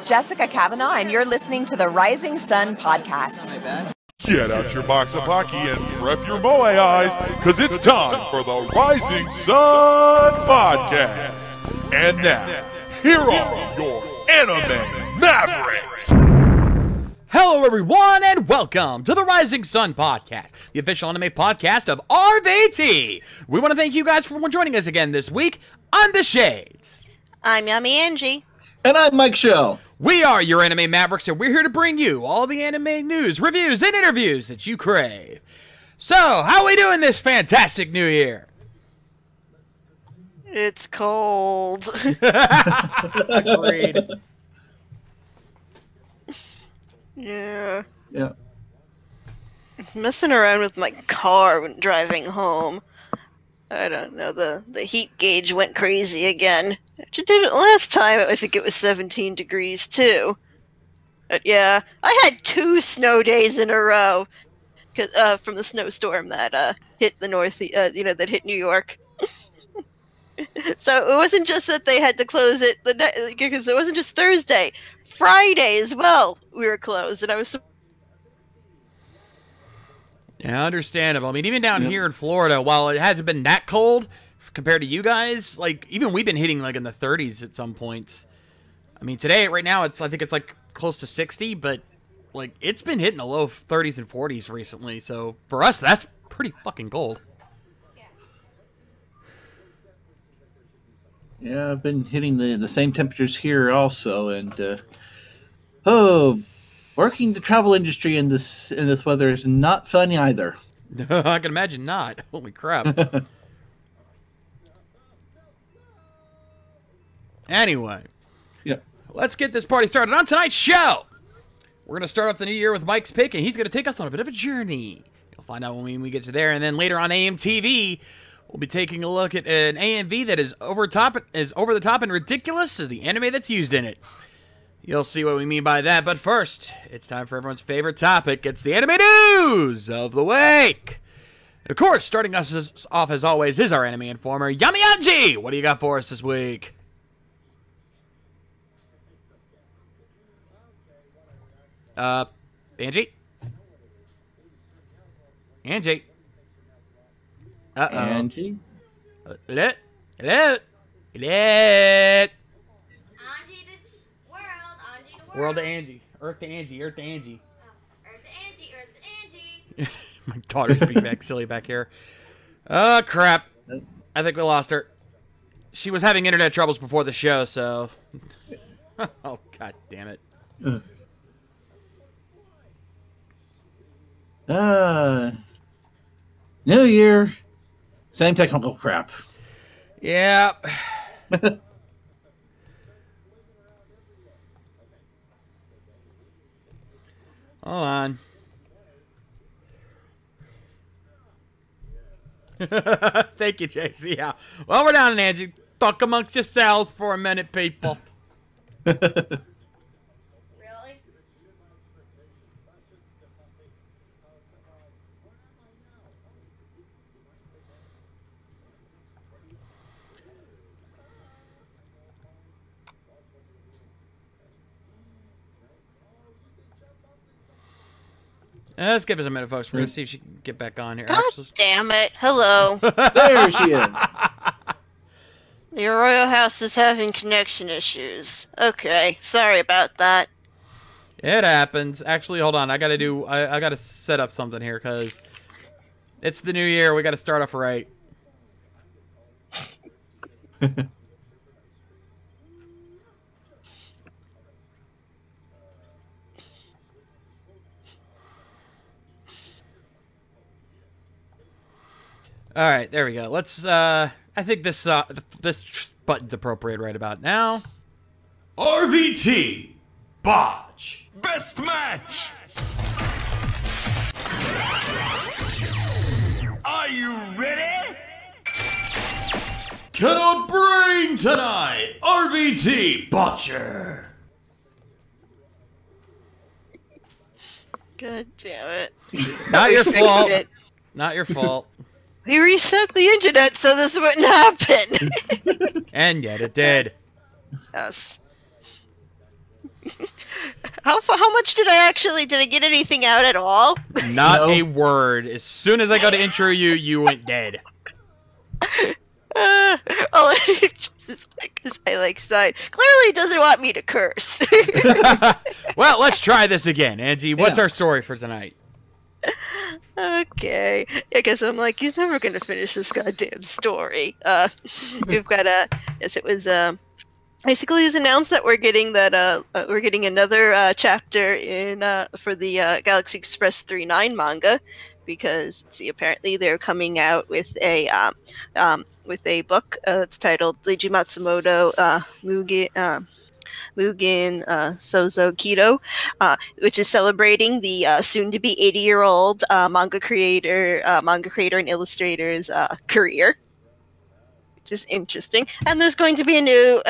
Jessica Kavanaugh, and you're listening to the Rising Sun Podcast. Get out your box of hockey and prep your moe eyes, because it's time for the Rising Sun Podcast. And now, here are your Anime Mavericks. Hello, everyone, and welcome to the Rising Sun Podcast, the official anime podcast of RVT. We want to thank you guys for joining us again this week on The Shades. I'm Yummy Angie. And I'm Mike Shell. We are your Anime Mavericks, and we're here to bring you all the anime news, reviews, and interviews that you crave. So, how are we doing this fantastic new year? It's cold. Agreed. Yeah. Yeah. Messing around with my car when driving home. I don't know, the heat gauge went crazy again. It did it last time, I think it was 17 degrees too. But yeah, I had 2 snow days in a row from the snowstorm that hit the that hit New York. So it wasn't just that they had to close it because it wasn't just Thursday. Friday as well, we were closed, and I was. Yeah, understandable. I mean, even down here in Florida, while it hasn't been that cold compared to you guys, like, even we've been hitting, like, in the 30s at some points. I mean, today, right now, I think it's, like, close to 60, but, like, it's been hitting the low 30s and 40s recently, so for us, that's pretty fucking cold. Yeah, I've been hitting the same temperatures here also, and working the travel industry in this weather is not fun either. I can imagine not. Holy crap. Anyway, yeah, let's get this party started on tonight's show. We're going to start off the new year with Mike's pick, and he's going to take us on a bit of a journey. You'll find out when we get to there, and then later on AMTV, we'll be taking a look at an AMV that is over the top and ridiculous as the anime that's used in it. You'll see what we mean by that, but first, it's time for everyone's favorite topic. It's the anime news of the week. And of course, starting us off as always is our anime informer, Yummy Angie. What do you got for us this week? Angie? Angie? Uh-oh. Angie? Hello? Angie the World to Angie. Earth to Angie. Earth to Angie. Oh, Earth to Angie. Earth to Angie. My daughter's being back silly back here. Oh, crap. I think we lost her. She was having internet troubles before the show, so... Oh, god damn it. New year, same technical crap. Yeah. Hold on. Thank you, JC. Yeah. Well, we're down in Angie. Talk amongst yourselves for a minute, people. Really? Let's give us a minute, folks. We're going to see if she can get back on here. God damn it. Hello. There she is. The Royal House is having connection issues. Okay, sorry about that. It happens. Actually, hold on. I gotta set up something here, because it's the new year. We gotta start off right. All right, there we go. Let's, I think this button's appropriate right about now. RVT Botch. Best match! Are you ready? Cannot bring tonight, RVT Botcher. God damn it. Not your fixed fault. it. Not your fault. We reset the internet so this wouldn't happen. And yet it did. Yes. How much did I get anything out at all? Not No. a word. As soon as I go to intro you, you went dead. All because I like sign. Clearly doesn't want me to curse. Well, let's try this again, Angie. What's Yeah. our story for tonight? Okay. I guess I'm like, he's never gonna finish this goddamn story. We've got yes, it was basically it's announced that we're getting another chapter in for the Galaxy Express 39 manga, because see, apparently they're coming out with a book that's titled Leiji Matsumoto Mugen Sozo Kido, which is celebrating the soon-to-be 80-year-old manga creator and illustrator's career, which is interesting. And there's going to be a new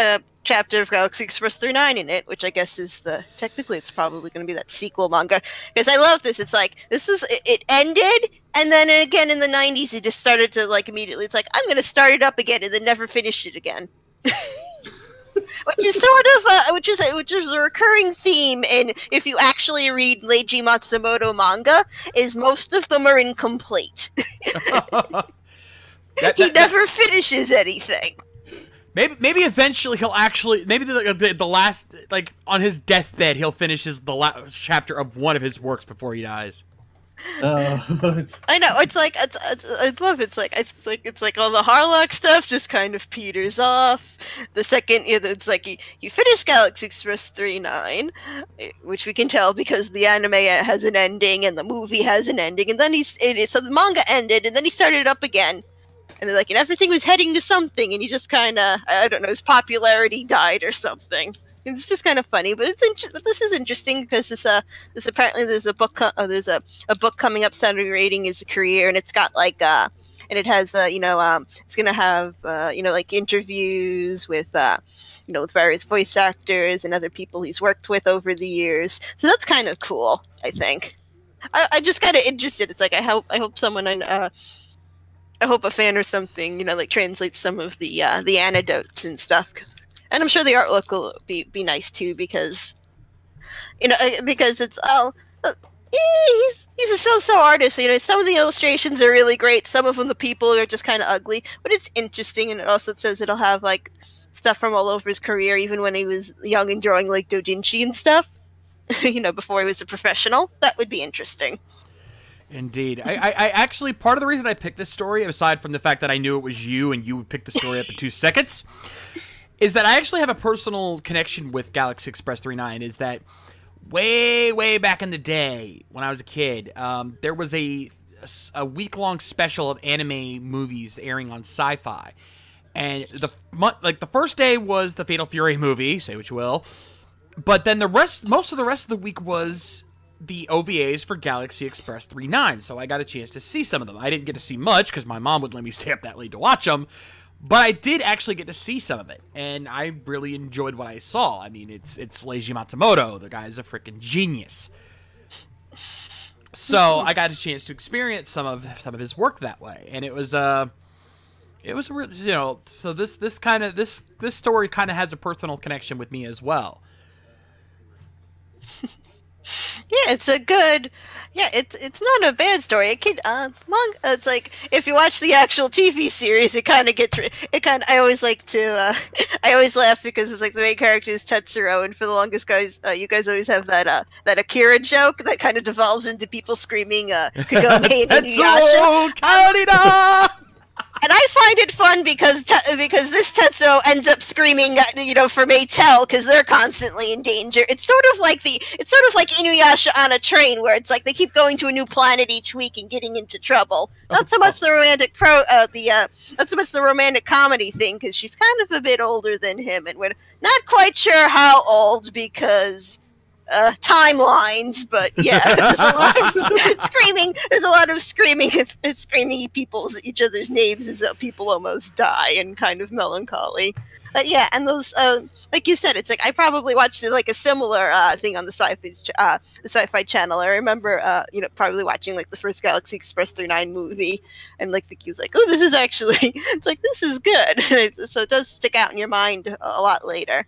chapter of Galaxy Express 39 in it, which I guess is technically it's probably going to be that sequel manga. Because I love this. It's like, it ended, and then again in the 90s it just started to like immediately, it's like, I'm going to start it up again, and then never finish it again. Which is sort of which is a recurring theme in, if you actually read Leiji Matsumoto manga, is most of them are incomplete. He never finishes anything. Maybe eventually he'll actually, maybe the last, like, on his deathbed, he'll finish the last chapter of one of his works before he dies. I know, it's like I love it. It's like all the Harlock stuff just kind of peters off. The second, it's like you finish Galaxy Express 39, which we can tell because the anime has an ending and the movie has an ending, and then so the manga ended and then he started it up again, and like, and everything was heading to something, and he just kind of, I don't know, his popularity died or something. It's just kind of funny, but this is interesting because this apparently there's a book book coming up celebrating his career, and it's got like and it has it's gonna have like interviews with with various voice actors and other people he's worked with over the years. So that's kind of cool, I think. I just kind of interested. It's like I hope someone I hope a fan or something like translates some of the anecdotes and stuff. And I'm sure the artwork will be nice too, because because it's he's a so-so artist. Some of the illustrations are really great. Some of them, the people are just kind of ugly, but it's interesting. And it also says it'll have like stuff from all over his career, even when he was young and drawing like doujinshi and stuff. Before he was a professional. That would be interesting. Indeed. I actually, part of the reason I picked this story, aside from the fact that I knew it was you and you would pick the story up in 2 seconds, is that I actually have a personal connection with Galaxy Express 39. Is that way back in the day when I was a kid, there was a week-long special of anime movies airing on Sci-Fi, and the first day was the Fatal Fury movie, say what you will, but then most of the rest of the week was the OVAs for Galaxy Express 39. So I got a chance to see some of them. I didn't get to see much because my mom wouldn't let me stay up that late to watch them. But I did actually get to see some of it, and I really enjoyed what I saw. I mean, it's Leiji Matsumoto. The guy's a freaking genius. So I got a chance to experience some of his work that way, and it was really, so this story kind of has a personal connection with me as well. Yeah, it's a good. Yeah, it's not a bad story. It's like if you watch the actual TV series, it kind of gets. I always like to. I always laugh because it's like the main character is Tetsuro, and for the longest, you guys always have that Akira joke that kind of devolves into people screaming Kagome and Inuyasha. And I find it fun because this Tetsuo ends up screaming, for Maytel because they're constantly in danger. It's sort of like Inuyasha on a train, where it's like they keep going to a new planet each week and getting into trouble. Not so much the romantic not so much the romantic comedy thing, because she's kind of a bit older than him, and we're not quite sure how old because timelines, but yeah, there's a lot of screaming. There's a lot of screaming each other's names as though people almost die, and kind of melancholy. But yeah, and those, like you said, it's like I probably watched like a similar thing on the Sci-Fi channel. I remember, probably watching like the first Galaxy Express 39 movie, and like he was like, "Oh, this is actually," it's like this is good. So it does stick out in your mind a lot later.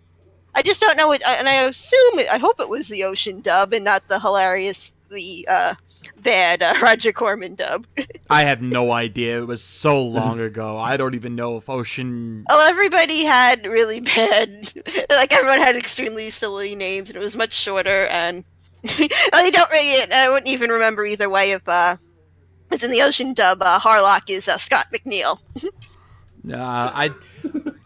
I just don't know it, and I I hope it was the Ocean dub and not the bad Roger Corman dub. I have no idea. It was so long ago. I don't even know if Ocean... Well, everybody had really bad, like everyone had extremely silly names, and it was much shorter, and I wouldn't even remember either way if it's in the Ocean dub. Harlock is Scott McNeil.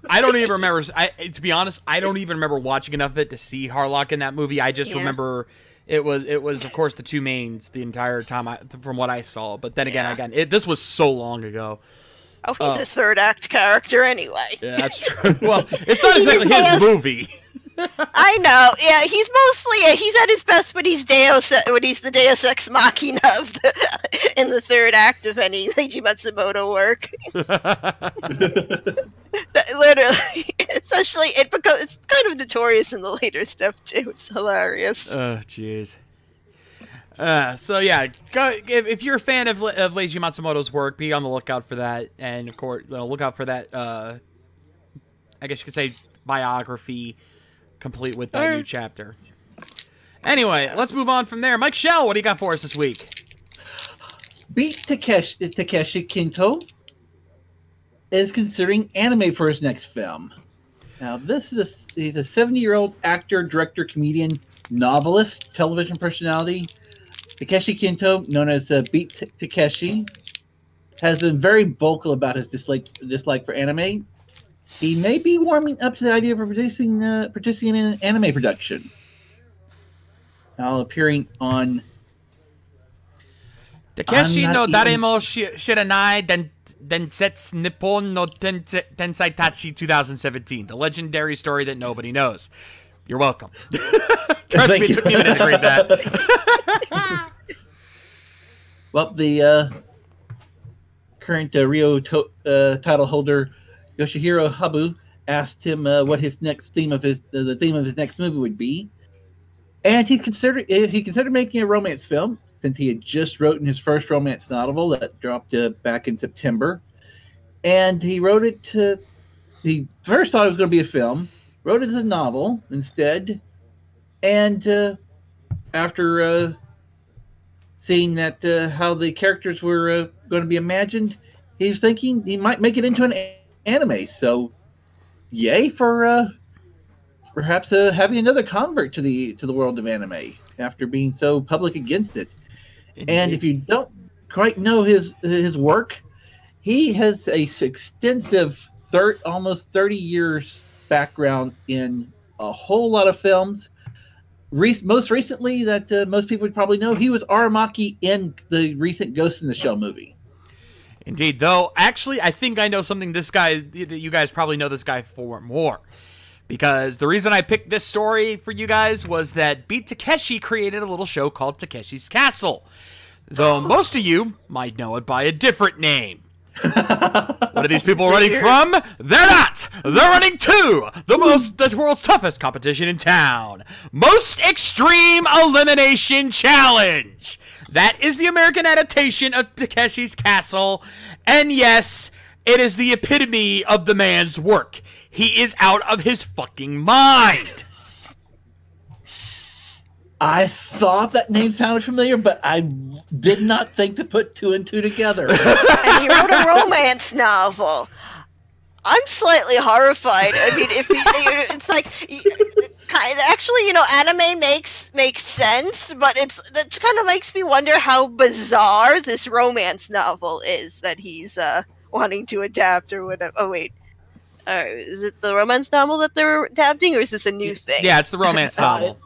I don't even remember. To be honest, I don't even remember watching enough of it to see Harlock in that movie. I just remember it was of course the two mains the entire time from what I saw. But then again, this was so long ago. Oh, he's a third act character anyway. Yeah, that's true. Well, it's not exactly his movie. I know. Yeah, he's mostly he's at his best when he's the Deus Ex Machina in the third act of any Leiji Matsumoto work. Literally, especially it's kind of notorious in the later stuff too. It's hilarious. Oh, jeez. So yeah, if you're a fan of Leiji Matsumoto's work, be on the lookout for that, and of course, look out for that. I guess you could say biography, complete with that new chapter. Anyway, let's move on from there. Mike Shell, what do you got for us this week? Beat Takeshi Kinto is considering anime for his next film. Now, he's a 70-year-old actor, director, comedian, novelist, television personality. Takeshi Kinto, known as Beat Takeshi, has been very vocal about his dislike for anime. He may be warming up to the idea of participating in an anime production. Now, appearing on Takeshi no Daremo Shiranai Densetsu Nippon no Tensai Tachi 2017, the legendary story that nobody knows. You're welcome. Trust me, it took me a minute to read that. Well, the current Rio title holder Yoshihiro Habu asked him what his next theme of his next movie would be, and he considered making a romance film, since he had just written his first romance novel that dropped back in September. And he wrote it he first thought it was going to be a film, wrote it as a novel instead, and after seeing that how the characters were going to be imagined, he was thinking he might make it into an anime. So yay for perhaps having another convert to the world of anime after being so public against it. Indeed. And if you don't quite know his work, he has a extensive almost 30 years background in a whole lot of films. Most recently, that most people would probably know, he was Aramaki in the recent Ghost in the Shell movie. Indeed, though, actually, I think I know something that you guys probably know this guy for more. Because the reason I picked this story for you guys was that Beat Takeshi created a little show called Takeshi's Castle. Though most of you might know it by a different name. What are these people running from? They're not! They're running to the world's toughest competition in town. Most Extreme Elimination Challenge. That is the American adaptation of Takeshi's Castle. And yes, it is the epitome of the man's work. He is out of his fucking mind. I thought that name sounded familiar, but I did not think to put two and two together. And he wrote a romance novel. I'm slightly horrified. I mean, it's like, actually, anime makes sense, but that kind of makes me wonder how bizarre this romance novel is that he's wanting to adapt or whatever. Oh wait. Is it the romance novel that they're adapting, or is this a new thing? Yeah, it's the romance novel.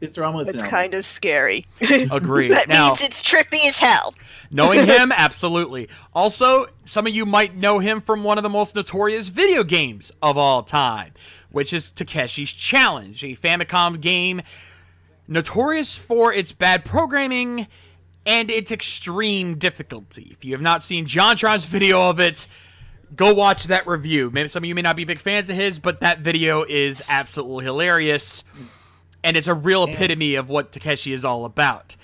It's romance novel. It's kind of scary. Agreed. That means it's trippy as hell. Knowing him, absolutely. Also, some of you might know him from one of the most notorious video games of all time, which is Takeshi's Challenge, a Famicom game notorious for its bad programming and its extreme difficulty. If you have not seen JonTron's video of it, go watch that review. Maybe some of you may not be big fans of his, but that video is absolutely hilarious. And it's a real epitome of what Takeshi is all about.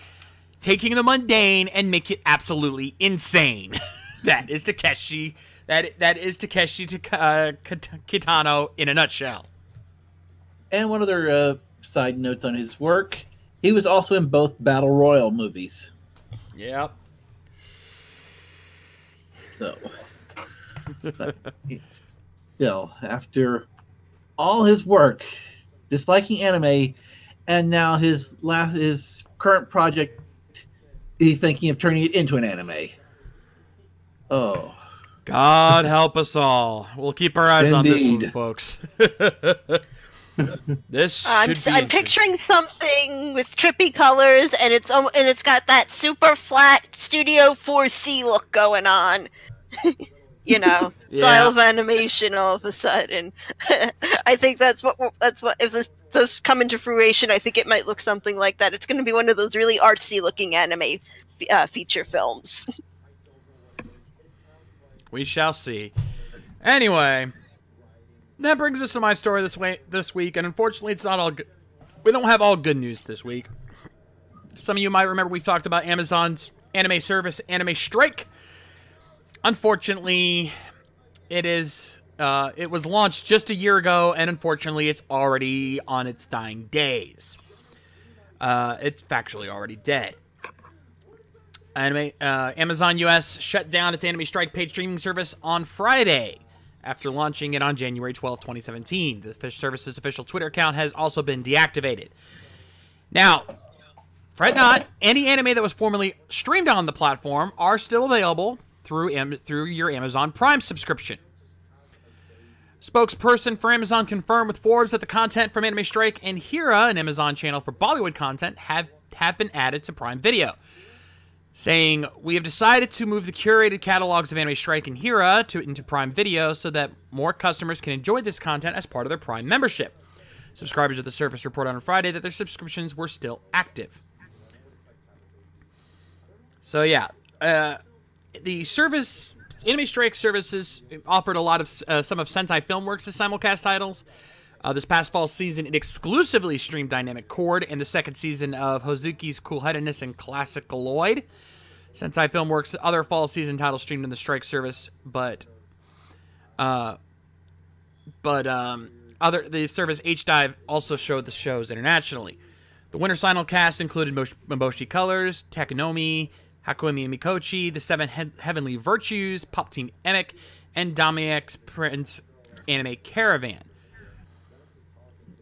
Taking the mundane and make it absolutely insane. That is Takeshi. That is Takeshi Kitano in a nutshell. And one other side notes on his work, he was also in both Battle Royale movies. Yep. So, but still, after all his work, disliking anime, and now his current project, he's thinking of turning it into an anime. Oh. God help us all. We'll keep our eyes on this one, Indeed. folks. This I'm should be interesting. picturing something with trippy colors, and it's got that super flat Studio 4C look going on. You know, style of animation all of a sudden. I think that's what if this does come into fruition, I think it might look something like that. It's going to be one of those really artsy looking anime feature films. We shall see. Anyway, that brings us to my story this week, and unfortunately, it's not all good. We don't have all good news this week. Some of you might remember we've talked about Amazon's anime service, Anime Strike. Unfortunately, it was launched just a year ago, and unfortunately, it's already on its dying days. It's factually already dead. Amazon US shut down its Anime Strike paid streaming service on Friday after launching it on January 12, 2017. The service's official Twitter account has also been deactivated. Now, fret not, any anime that was formerly streamed on the platform are still available through your Amazon Prime subscription. Spokesperson for Amazon confirmed with Forbes that the content from Anime Strike and Hira, an Amazon channel for Bollywood content, have been added to Prime Video, saying, "We have decided to move the curated catalogs of Anime Strike and Hira into Prime Video so that more customers can enjoy this content as part of their Prime membership." Subscribers of the service reported on Friday that their subscriptions were still active. So yeah, the service, Anime Strike services, offered a lot of some of Sentai Filmworks' simulcast titles. This past fall season, it exclusively streamed Dynamic Chord and the second season of Hozuki's Cool Headedness and Classicaloid. Sentai Filmworks' other fall season titles streamed in the Strike service, but the service H-Dive also showed the shows internationally. The winter simulcast included Maboshi Colors, Takonomi, Hakomi and Mikochi, The Seven Heavenly Virtues, Pop Team Emic, and Damiax Prince Anime Caravan.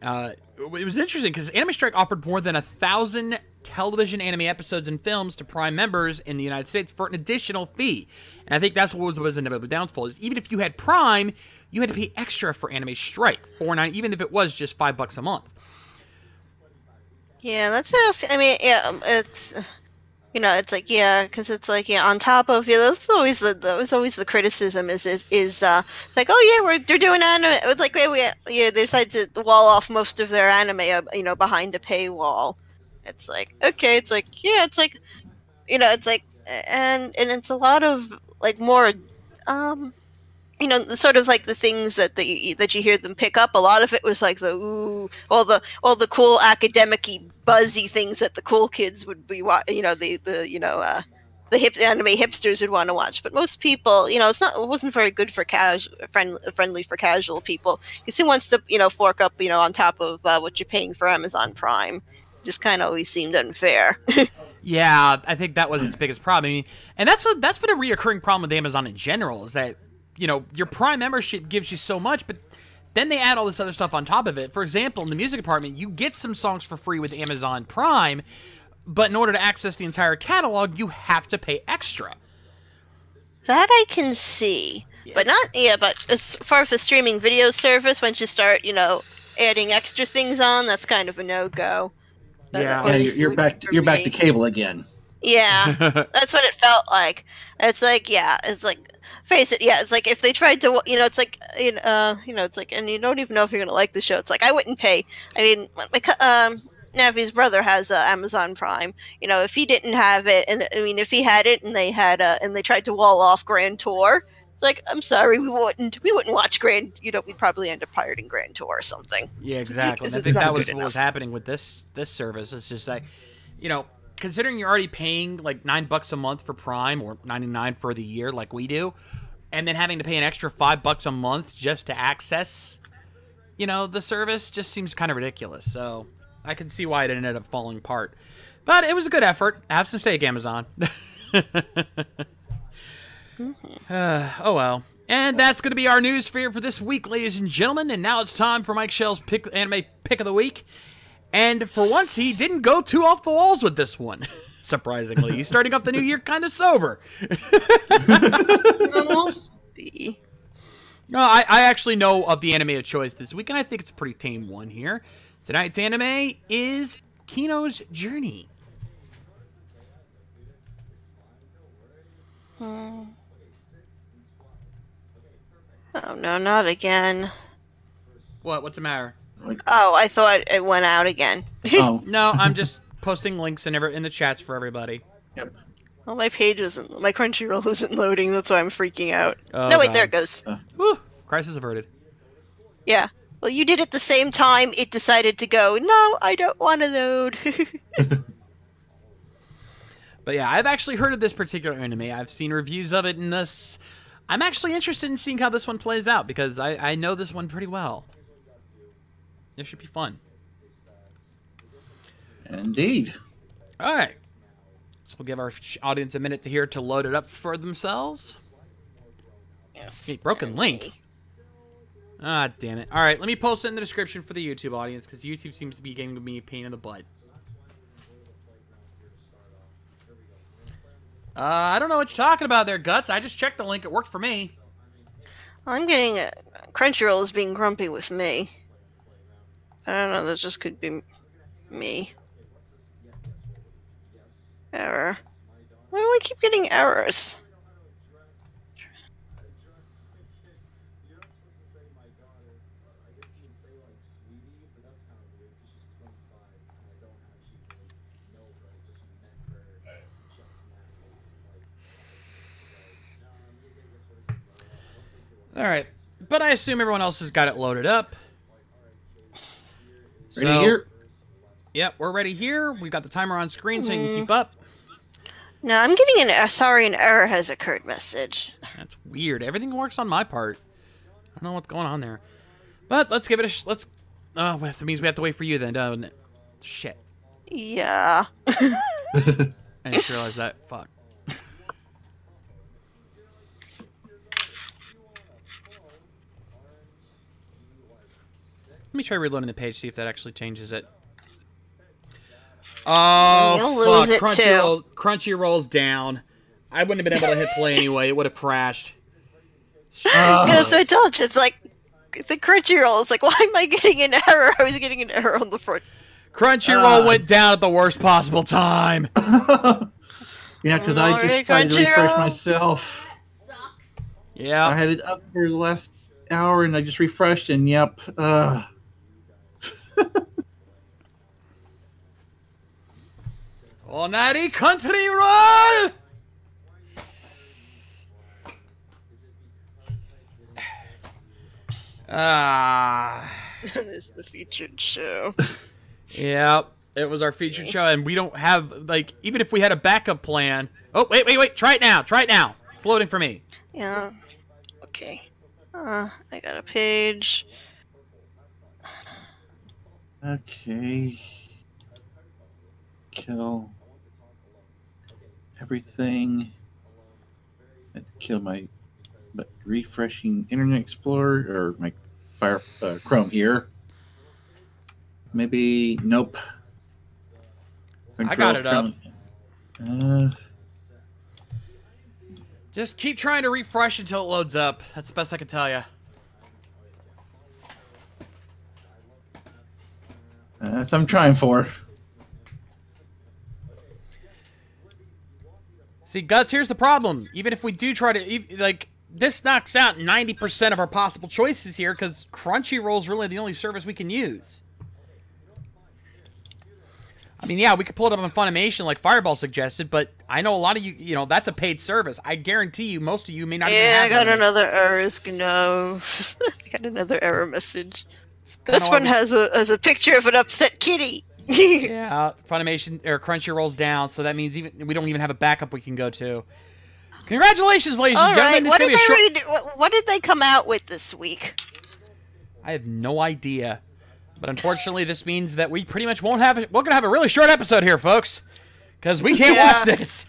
It was interesting because Anime Strike offered more than 1,000 television anime episodes and films to Prime members in the United States for an additional fee. And I think that's what was inevitable downfall, is even if you had Prime, you had to pay extra for Anime Strike, $4.99, even if it was just $5 a month. Yeah, I mean, yeah, it's, you know, it's like, yeah, because it's like, yeah, on top of, yeah, that's always the criticism is like, oh yeah, they're doing anime. It's like, they decided to wall off most of their anime, you know, behind a paywall. It's like, okay, it's like, yeah, it's like, you know, it's like, and it's a lot of like more, you know, sort of like the things that you hear them pick up. A lot of it was like all the cool academic-y, buzzy things that the cool kids would be, you know, the anime hipsters would want to watch. But most people, you know, it wasn't very good for friendly for casual people. Because who wants to, you know, fork up, you know, on top of what you're paying for Amazon Prime? Just kind of always seemed unfair. Yeah, I think that was its biggest problem. I mean, and that's been a reoccurring problem with Amazon in general, is that, you know, your Prime membership gives you so much, but then they add all this other stuff on top of it. For example, in the music department, you get some songs for free with Amazon Prime, but in order to access the entire catalog, you have to pay extra. That I can see. Yeah. But as far as the streaming video service, once you start, you know, adding extra things on, that's kind of a no-go. Yeah, you're back to cable again. Yeah, that's what it felt like. It's like, yeah, it's like, face it, yeah, it's like if they tried to, you know, it's like, you know, it's like, and you don't even know if you're gonna like the show. It's like, I wouldn't pay. I mean, Navi's brother has Amazon Prime. You know, if he didn't have it, and I mean, if he had it, and they tried to wall off Grand Tour, like, I'm sorry, we wouldn't watch Grand. You know, we'd probably end up pirating Grand Tour or something. Yeah, exactly. And I think that was what was happening with this service. It's just like, you know, considering you're already paying like $9 a month for Prime or $99 for the year, like we do, and then having to pay an extra $5 a month just to access you know, the service just seems kind of ridiculous. So I can see why it ended up falling apart. But it was a good effort. Have some steak, Amazon. Oh well. And that's going to be our news for this week, ladies and gentlemen. And now it's time for Mike Shell's anime pick of the week. And for once, he didn't go too off the walls with this one. Surprisingly, he's starting off the new year kind of sober. No, I actually know of the anime of choice this week, and I think it's a pretty tame one here. Tonight's anime is Kino's Journey. Oh no, not again. What? What's the matter? Oh, I thought it went out again. Oh, No, I'm just posting links in the chats for everybody. yep. Well, my page isn't. My Crunchyroll isn't loading. That's why I'm freaking out. Oh, no, wait, God. there it goes. Whew, crisis averted. Yeah. Well, you did it the same time it decided to go. No, I don't want to load. But yeah, I've actually heard of this particular anime. I've seen reviews of it, and this... I'm actually interested in seeing how this one plays out, because I know this one pretty well. It should be fun. Indeed. All right. So we'll give our audience a minute to load it up for themselves. Yes. Hey, broken link. Ah, damn it. All right, let me post it in the description for the YouTube audience, because YouTube seems to be getting me a pain in the butt. I don't know what you're talking about there, Guts. I just checked the link. It worked for me. I'm getting Crunchyroll is being grumpy with me. I don't know. That just could be me. Error. Why do I keep getting errors? All right, but I assume everyone else has got it loaded up. Ready here? Yep, we're ready here. We've got the timer on screen so you can keep up. No, I'm getting an error has occurred message. That's weird. Everything works on my part. I don't know what's going on there. But let's give it a... let's... Oh, well, that means we have to wait for you then, doesn't it? Shit. Yeah. I didn't realize that. Fuck. Let me try reloading the page, see if that actually changes it. Oh, You'll lose it too. Crunchyroll's down. I wouldn't have been able to hit play anyway. It would have crashed. Yeah, that's what I told you. It's like the Crunchyroll. It's like, why am I getting an error? I was getting an error on the front. Crunchyroll went down at the worst possible time. Yeah, because I just tried to refresh myself. Sucks. Yeah. I had it up for the last hour, and I just refreshed, and yep. Onari Crunchyroll! This is the featured show. Yeah, it was our featured show, and we don't have, like, even if we had a backup plan... Oh, wait, try it now, It's loading for me. Yeah. Okay. I got a page. Okay. Kill everything. I had to kill my refreshing Internet Explorer or my Chrome here. Maybe nope. I got it up. Chrome. Just keep trying to refresh until it loads up. That's the best I can tell you. That's what I'm trying for. See, Guts, here's the problem. Even if we do try to, like, this knocks out 90% of our possible choices here because Crunchyroll's really the only service we can use. I mean, yeah, we could pull it up on Funimation like Fireball suggested, but I know a lot of you, you know, that's a paid service. I guarantee you, most of you may not even Yeah, have I got that. another error. No, I got another error message. Kinda This one has a picture of an upset kitty. Yeah, Funimation or Crunchyroll's down, so that means even we don't even have a backup we can go to. Congratulations, ladies All and right, gentlemen! what did they come out with this week? I have no idea. But unfortunately, this means that we pretty much won't have it. We're going to have a really short episode here, folks. Because we can't watch this.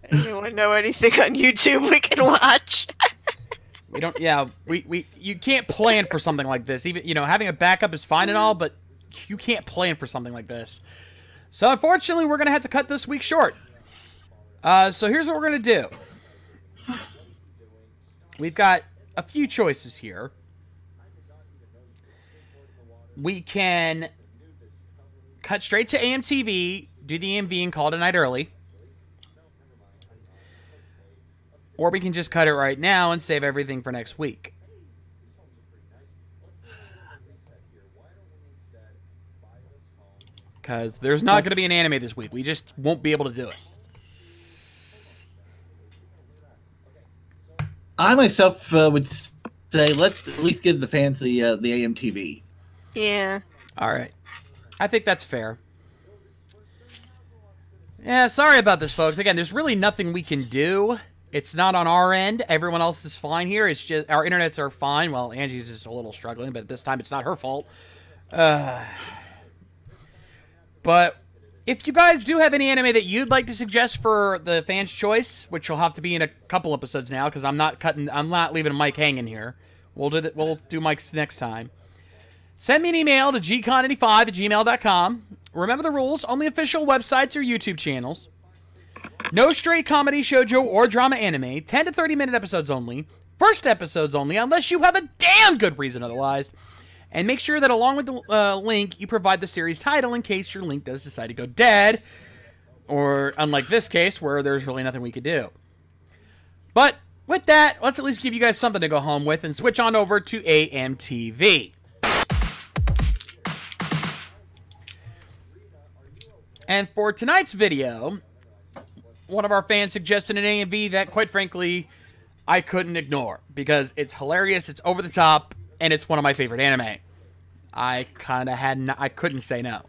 Anyone know anything on YouTube we can watch? We don't, yeah, you can't plan for something like this. Even, you know, having a backup is fine and all, but you can't plan for something like this. So, unfortunately, we're going to have to cut this week short. So, here's what we're going to do. We've got a few choices here. We can cut straight to AMTV, do the AMV, and call it a night early. Or we can just cut it right now and save everything for next week. Because there's not going to be an anime this week. We just won't be able to do it. I myself would say let's at least give the fans the AMTV. Yeah. All right. I think that's fair. Yeah, sorry about this, folks. Again, there's really nothing we can do. It's not on our end. Everyone else is fine here. It's just our internets are fine. Well, Angie's just a little struggling, but this time it's not her fault. But if you guys do have any anime that you'd like to suggest for the fans' choice, which will have to be in a couple episodes now, because I'm not leaving Mike hanging here. We'll do Mike's next time. Send me an email to gcon85@gmail.com. Remember the rules: only official websites or YouTube channels. No straight comedy, shoujo, or drama anime. 10 to 30-minute episodes only. First episodes only, unless you have a damn good reason otherwise. And make sure that along with the link, you provide the series title in case your link does decide to go dead. Or, unlike this case, where there's really nothing we could do. But, with that, let's at least give you guys something to go home with and switch on over to AMTV. And for tonight's video, one of our fans suggested an AMV that, quite frankly, I couldn't ignore. Because it's hilarious, it's over the top, and it's one of my favorite anime. I couldn't say no.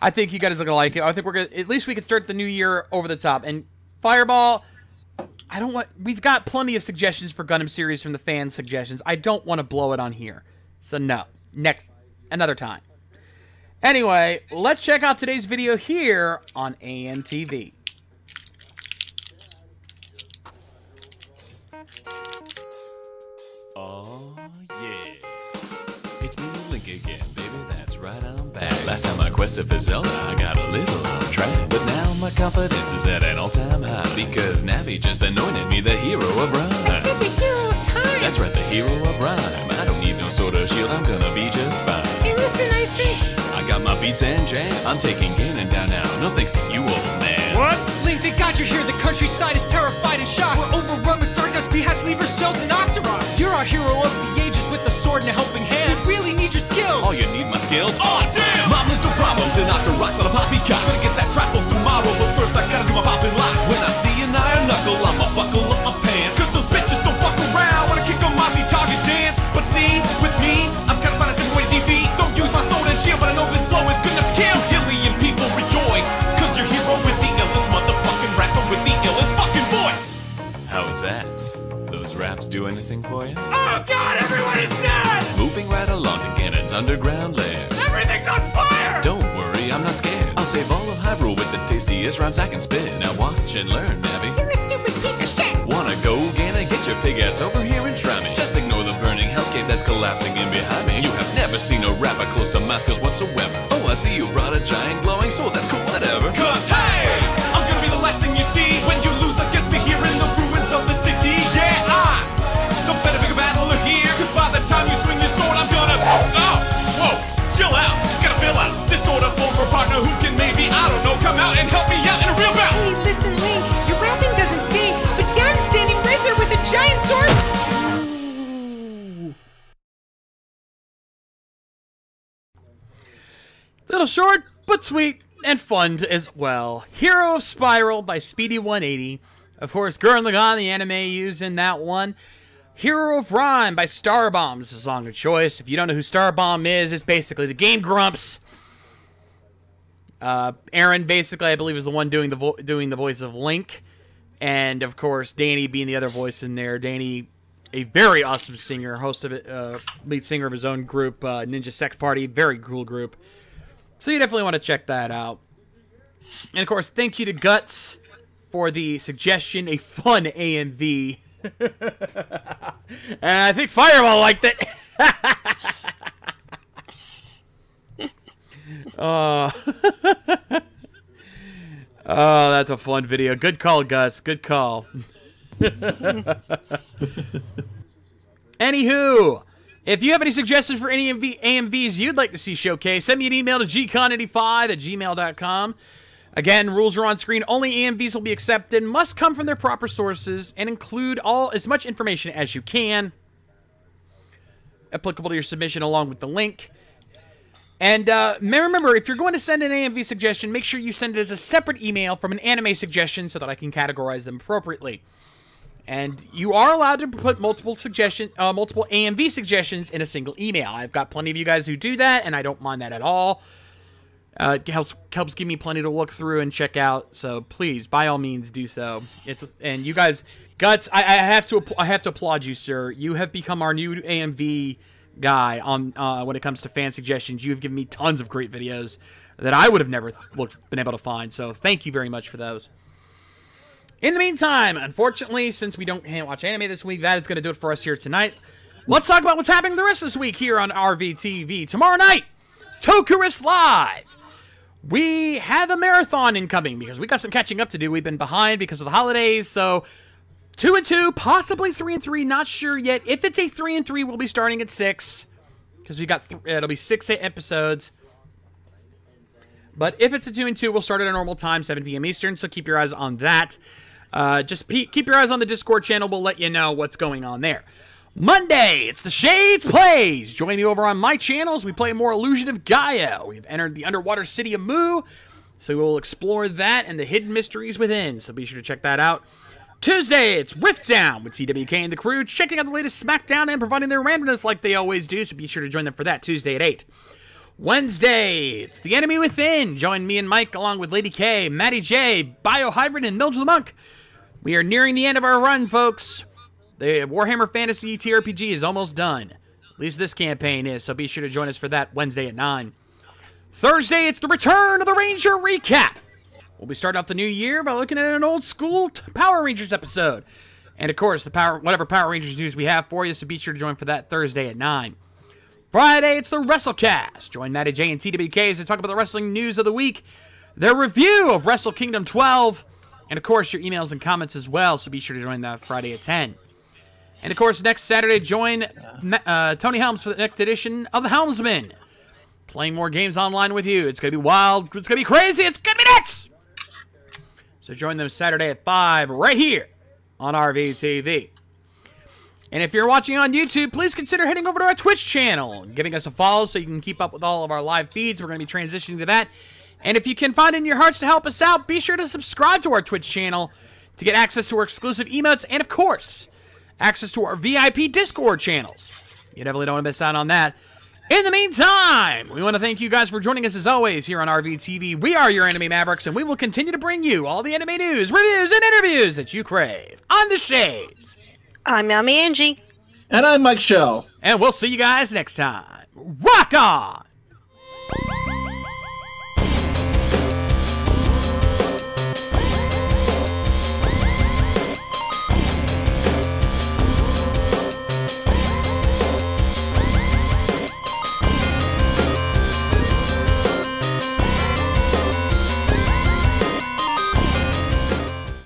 I think you guys are gonna like it. I think at least we can start the new year over the top. And Fireball, we've got plenty of suggestions for Gundam series from the fan suggestions. I don't want to blow it on here. So no. Another time. Anyway, let's check out today's video here on AMTV. Oh, yeah. It's me, Link again, baby, that's right, I'm back. Last time I quested for Zelda, I got a little off track. But now my confidence is at an all-time high, because Navi just anointed me the hero of rhyme. I said the hero of time. That's right, the hero of rhyme. I don't need no sort of shield, I'm gonna be just fine. Hey, listen, I think... I got my beats and jams. I'm taking Ganon down now, no thanks to you, old man. What? Link, thank God you're here. The countryside is terrified and shocked. We're overrun with darkness, beheads, levers, gels, and octoroks. You're our hero of the ages with a sword and a helping hand. We really need your skills. Oh, you need my skills? Oh, damn! Mom, there's no problems and octoroks on a poppycock. Gonna get that trifle tomorrow, but first I gotta do my poppin' lock. When I see an iron knuckle, I'ma buckle up my pants. Cause those bitches don't fuck around. Wanna kick a mossy target dance. But see, with me, I'm kinda finding a different way to defeat. Don't use my sword and shield, but I know this flow is good enough to kill. Hillian people rejoice, cause your hero is the illest motherfucking rapper with the illest fucking voice. How was that? Those raps do anything for you? Oh God, everyone is dead! Moving right along to Ganon's underground lair. Everything's on fire! Don't worry, I'm not scared. I'll save all of Hyrule with the tastiest rhymes I can spit. Now watch and learn, Navi. You're a stupid piece of shit. Wanna go, Ganon? Get your pig ass over here and try me. Just ignore the burning hellscape that's collapsing in behind me. You have never seen a rapper close to my skills whatsoever. Oh, I see you brought a giant glowing sword, that's cool, whatever. Cause hey, I'm gonna be the last thing you see when you lose against me here in the ruins of the city. Yeah, don't better pick a battler here, cause by the time you swing your sword, I'm gonna... Oh, whoa, chill out, gotta fill out this sort of former partner who can maybe, I don't know, come out and help me out in a real bout. Hey, listen, Link, your rapping doesn't stink, but Ganon's standing right there with a giant sword. Little short, but sweet and fun as well. Hero of Spiral by Speedy180. Of course, Gurren Lagann, the anime used in that one. Hero of Rhyme by Starbomb. This is a song of choice. If you don't know who Starbomb is, it's basically the Game Grumps. Aaron, basically, I believe, is the one doing the voice of Link. And, of course, Danny being the other voice in there. Danny a very awesome singer, host of it, lead singer of his own group, Ninja Sex Party. Very cool group. So you definitely want to check that out. And of course, thank you to Guts for the suggestion, a fun AMV. And I think Fireball liked it. Oh, that's a fun video. Good call, Gus. Good call. Anywho, if you have any suggestions for any AMVs you'd like to see showcased, send me an email to gcon85@gmail.com. Again, rules are on screen. Only AMVs will be accepted, must come from their proper sources, and include as much information as you can, applicable to your submission along with the link. And remember, if you're going to send an AMV suggestion, make sure you send it as a separate email from an anime suggestion so that I can categorize them appropriately. And you are allowed to put multiple AMV suggestions in a single email. I've got plenty of you guys who do that, and I don't mind that at all. It helps give me plenty to look through and check out. So please, by all means, do so. And you guys, Guts, I have to applaud you, sir. You have become our new AMV guy on when it comes to fan suggestions. You have given me tons of great videos that I would have never been able to find. So thank you very much for those. In the meantime, unfortunately, since we don't watch anime this week, that is going to do it for us here tonight. Let's talk about what's happening the rest of this week here on RVTV. Tomorrow night, Tokurist Live. We have a marathon incoming because we got some catching up to do. We've been behind because of the holidays, so 2 and 2, possibly 3 and 3, not sure yet. If it's a 3 and 3, we'll be starting at 6 because we got it'll be 6 episodes. But if it's a 2 and 2, we'll start at a normal time, 7 p.m. Eastern. So keep your eyes on that. Just keep your eyes on the Discord channel. We'll let you know what's going on there. Monday, it's the Shades Plays. Join me over on my channel as we play more Illusion of Gaia. We've entered the underwater city of Mu, so we'll explore that and the hidden mysteries within. So be sure to check that out. Tuesday, it's Rift Down with TWK and the crew, checking out the latest SmackDown and providing their randomness like they always do. So be sure to join them for that Tuesday at 8. Wednesday, it's The Enemy Within. Join me and Mike along with Lady K, Maddie J, Biohybrid, and Mildred the Monk. We are nearing the end of our run, folks. The Warhammer Fantasy TRPG is almost done. At least this campaign is, so be sure to join us for that Wednesday at 9. Thursday, it's the return of the Ranger Recap. We'll be starting off the new year by looking at an old school Power Rangers episode. And of course, whatever Power Rangers news we have for you, so be sure to join for that Thursday at 9. Friday, it's the WrestleCast. Join Matty J and TWK as they talk about the wrestling news of the week, their review of Wrestle Kingdom 12, and of course, your emails and comments as well, so be sure to join that Friday at 10. And of course, next Saturday, join Tony Helms for the next edition of The Helmsman. Playing more games online with you. It's going to be wild. It's going to be crazy. It's going to be nuts. So join them Saturday at 5 right here on RVTV. And if you're watching on YouTube, please consider heading over to our Twitch channel and giving us a follow so you can keep up with all of our live feeds. We're going to be transitioning to that. And if you can find it in your hearts to help us out, be sure to subscribe to our Twitch channel to get access to our exclusive emotes and, of course, access to our VIP Discord channels. You definitely don't want to miss out on that. In the meantime, we want to thank you guys for joining us as always here on RVTV. We are your Anime Mavericks, and we will continue to bring you all the anime news, reviews, and interviews that you crave on The Shades. I'm Yummy Angie. And I'm Mike Shell. And we'll see you guys next time. Rock on!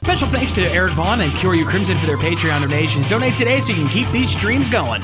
Special thanks to Eric Vaughn and Kyoryu Crimson for their Patreon donations. Donate today so you can keep these streams going.